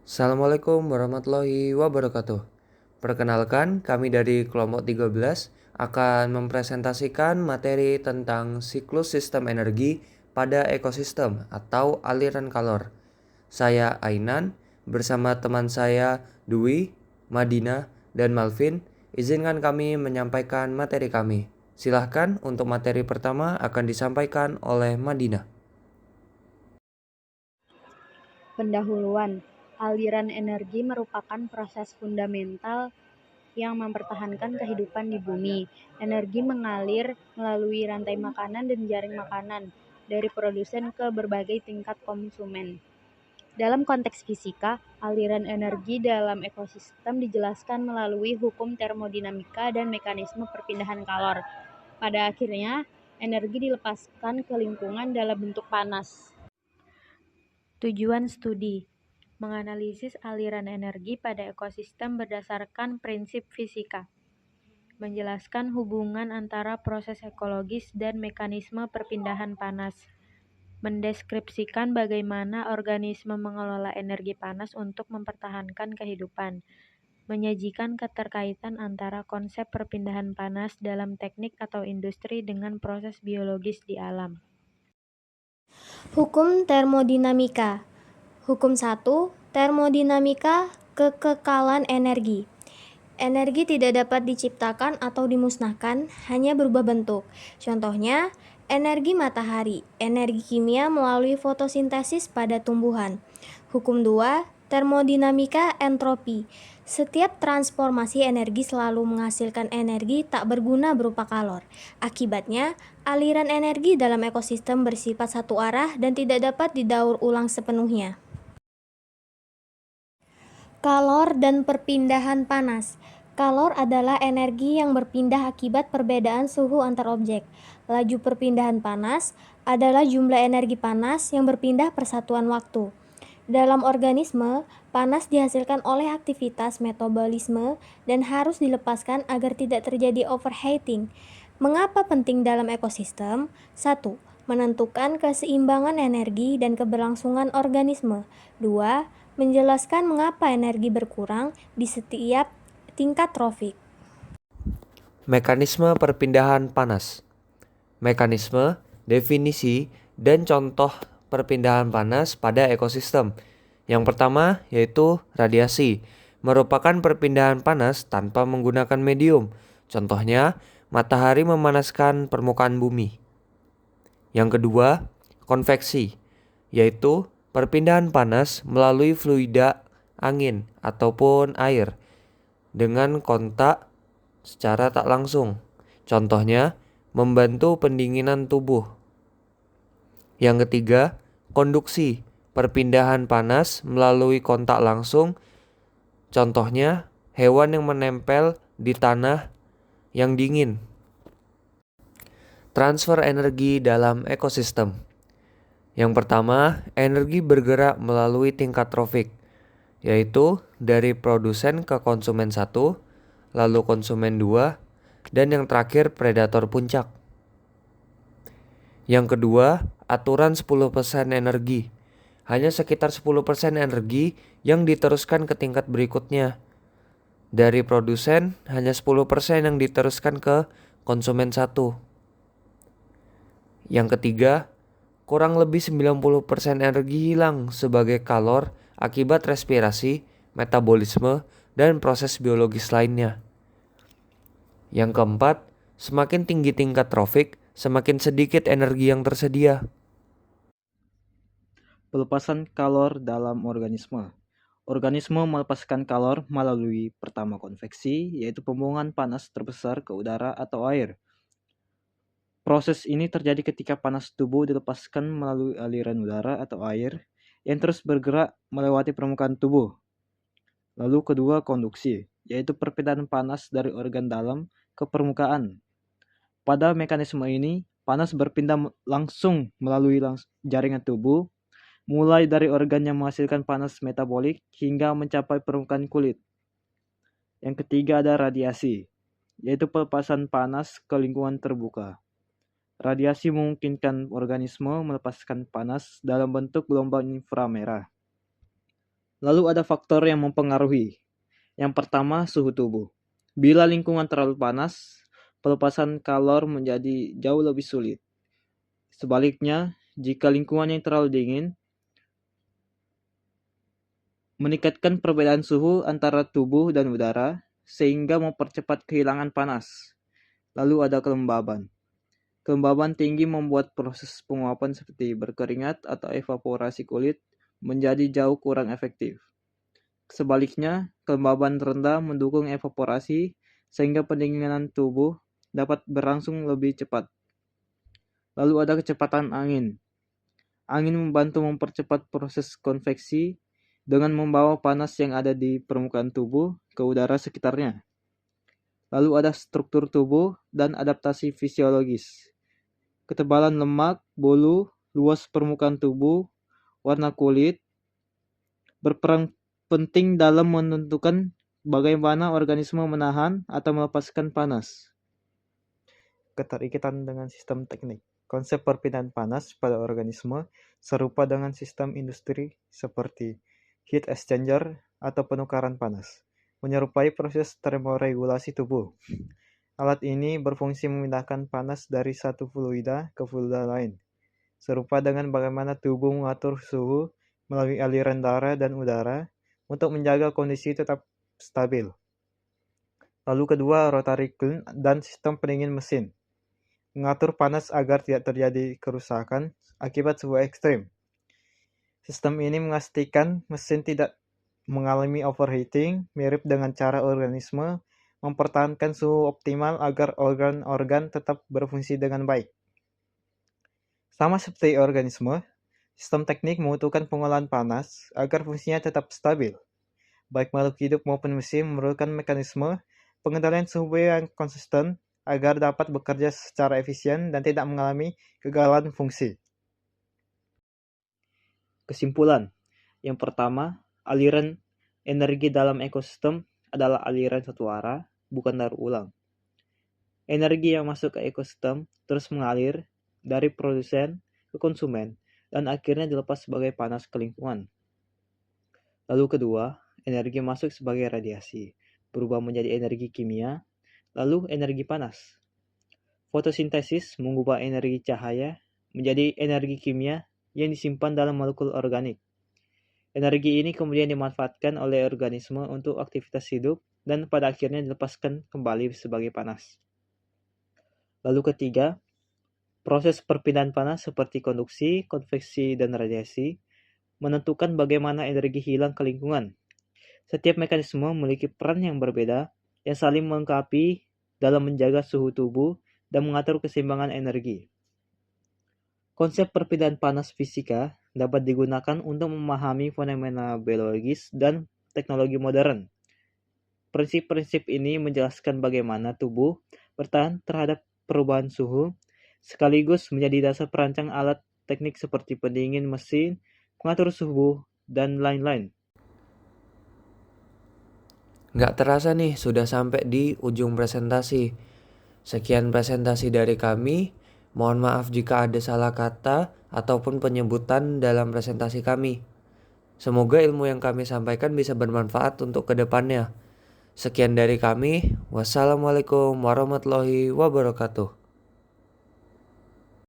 Assalamualaikum warahmatullahi wabarakatuh. Perkenalkan, kami dari kelompok 13 akan mempresentasikan materi tentang siklus sistem energi pada ekosistem atau aliran kalor. Saya Ainan bersama teman saya Dwi, Madina, dan Malvin. Izinkan kami menyampaikan materi kami. Silahkan untuk materi pertama akan disampaikan oleh Madina. Pendahuluan, aliran energi merupakan proses fundamental yang mempertahankan kehidupan di bumi. Energi mengalir melalui rantai makanan dan jaring makanan, dari produsen ke berbagai tingkat konsumen. Dalam konteks fisika, aliran energi dalam ekosistem dijelaskan melalui hukum termodinamika dan mekanisme perpindahan kalor. Pada akhirnya, energi dilepaskan ke lingkungan dalam bentuk panas. Tujuan studi: menganalisis aliran energi pada ekosistem berdasarkan prinsip fisika, menjelaskan hubungan antara proses ekologis dan mekanisme perpindahan panas, mendeskripsikan bagaimana organisme mengelola energi panas untuk mempertahankan kehidupan, menyajikan keterkaitan antara konsep perpindahan panas dalam teknik atau industri dengan proses biologis di alam. Hukum termodinamika. Hukum 1. Termodinamika kekekalan energi. Energi tidak dapat diciptakan atau dimusnahkan, hanya berubah bentuk. Contohnya, energi matahari, energi kimia melalui fotosintesis pada tumbuhan. Hukum 2. Termodinamika entropi. Setiap transformasi energi selalu menghasilkan energi tak berguna berupa kalor. Akibatnya, aliran energi dalam ekosistem bersifat satu arah dan tidak dapat didaur ulang sepenuhnya. Kalor dan perpindahan panas. Kalor adalah energi yang berpindah akibat perbedaan suhu antar objek. Laju perpindahan panas adalah jumlah energi panas yang berpindah per satuan waktu. Dalam organisme, panas dihasilkan oleh aktivitas metabolisme dan harus dilepaskan agar tidak terjadi overheating. Mengapa penting dalam ekosistem? 1. Menentukan keseimbangan energi dan keberlangsungan organisme. 2. Menjelaskan mengapa energi berkurang di setiap tingkat trofik. Mekanisme perpindahan panas. Mekanisme, definisi, dan contoh perpindahan panas pada ekosistem. Yang pertama yaitu radiasi, merupakan perpindahan panas tanpa menggunakan medium. Contohnya, matahari memanaskan permukaan bumi. Yang kedua, konveksi, yaitu perpindahan panas melalui fluida angin ataupun air dengan kontak secara tak langsung. Contohnya, membantu pendinginan tubuh. Yang ketiga, konduksi, perpindahan panas melalui kontak langsung. Contohnya, hewan yang menempel di tanah yang dingin. Transfer energi dalam ekosistem. Yang pertama, energi bergerak melalui tingkat trofik, yaitu dari produsen ke konsumen 1, lalu konsumen 2, dan yang terakhir predator puncak. Yang kedua, aturan 10% energi. Hanya sekitar 10% energi yang diteruskan ke tingkat berikutnya. Dari produsen, hanya 10% yang diteruskan ke konsumen 1. Yang ketiga, kurang lebih 90% energi hilang sebagai kalor akibat respirasi, metabolisme, dan proses biologis lainnya. Yang keempat, semakin tinggi tingkat trofik, semakin sedikit energi yang tersedia. Pelepasan kalor dalam organisme. Organisme melepaskan kalor melalui pertama konveksi, yaitu pembuangan panas terbesar ke udara atau air. Proses ini terjadi ketika panas tubuh dilepaskan melalui aliran udara atau air yang terus bergerak melewati permukaan tubuh. Lalu kedua, konduksi, yaitu perpindahan panas dari organ dalam ke permukaan. Pada mekanisme ini, panas berpindah langsung melalui jaringan tubuh, mulai dari organ yang menghasilkan panas metabolik hingga mencapai permukaan kulit. Yang ketiga ada radiasi, yaitu pelepasan panas ke lingkungan terbuka. Radiasi memungkinkan organisme melepaskan panas dalam bentuk gelombang inframerah. Lalu ada faktor yang mempengaruhi. Yang pertama, suhu tubuh. Bila lingkungan terlalu panas, pelepasan kalor menjadi jauh lebih sulit. Sebaliknya, jika lingkungan yang terlalu dingin, meningkatkan perbedaan suhu antara tubuh dan udara, sehingga mempercepat kehilangan panas. Lalu ada kelembaban. Kelembaban tinggi membuat proses penguapan seperti berkeringat atau evaporasi kulit menjadi jauh kurang efektif. Sebaliknya, kelembaban rendah mendukung evaporasi sehingga pendinginan tubuh dapat berlangsung lebih cepat. Lalu ada kecepatan angin. Angin membantu mempercepat proses konveksi dengan membawa panas yang ada di permukaan tubuh ke udara sekitarnya. Lalu ada struktur tubuh dan adaptasi fisiologis. Ketebalan lemak, bulu, luas permukaan tubuh, warna kulit, berperan penting dalam menentukan bagaimana organisme menahan atau melepaskan panas. Keterikatan dengan sistem teknik. Konsep perpindahan panas pada organisme serupa dengan sistem industri seperti heat exchanger atau penukaran panas, menyerupai proses termoregulasi tubuh. Alat ini berfungsi memindahkan panas dari satu fluida ke fluida lain, serupa dengan bagaimana tubuh mengatur suhu melalui aliran darah dan udara untuk menjaga kondisi tetap stabil. Lalu kedua, rotary kiln dan sistem pendingin mesin. Mengatur panas agar tidak terjadi kerusakan akibat suhu ekstrim. Sistem ini memastikan mesin tidak mengalami overheating, mirip dengan cara organisme mempertahankan suhu optimal agar organ-organ tetap berfungsi dengan baik. Sama seperti organisme, sistem teknik membutuhkan pengolahan panas agar fungsinya tetap stabil. Baik makhluk hidup maupun mesin memerlukan mekanisme pengendalian suhu yang konsisten agar dapat bekerja secara efisien dan tidak mengalami kegagalan fungsi. Kesimpulan. Yang pertama, aliran energi dalam ekosistem adalah aliran satu arah, bukan daur ulang. Energi yang masuk ke ekosistem terus mengalir dari produsen ke konsumen dan akhirnya dilepas sebagai panas ke lingkungan. Lalu kedua, energi masuk sebagai radiasi, berubah menjadi energi kimia, lalu energi panas. Fotosintesis mengubah energi cahaya menjadi energi kimia yang disimpan dalam molekul organik. Energi ini kemudian dimanfaatkan oleh organisme untuk aktivitas hidup dan pada akhirnya dilepaskan kembali sebagai panas. Lalu ketiga, proses perpindahan panas seperti konduksi, konveksi, dan radiasi menentukan bagaimana energi hilang ke lingkungan. Setiap mekanisme memiliki peran yang berbeda yang saling melengkapi dalam menjaga suhu tubuh dan mengatur keseimbangan energi. Konsep perpindahan panas fisika dapat digunakan untuk memahami fenomena biologis dan teknologi modern. Prinsip-prinsip ini menjelaskan bagaimana tubuh bertahan terhadap perubahan suhu, sekaligus menjadi dasar perancang alat teknik seperti pendingin mesin, pengatur suhu, dan lain-lain. Nggak terasa nih, sudah sampai di ujung presentasi. Sekian presentasi dari kami. Mohon maaf jika ada salah kata ataupun penyebutan dalam presentasi kami. Semoga ilmu yang kami sampaikan bisa bermanfaat untuk kedepannya. Sekian dari kami. Wassalamualaikum warahmatullahi wabarakatuh.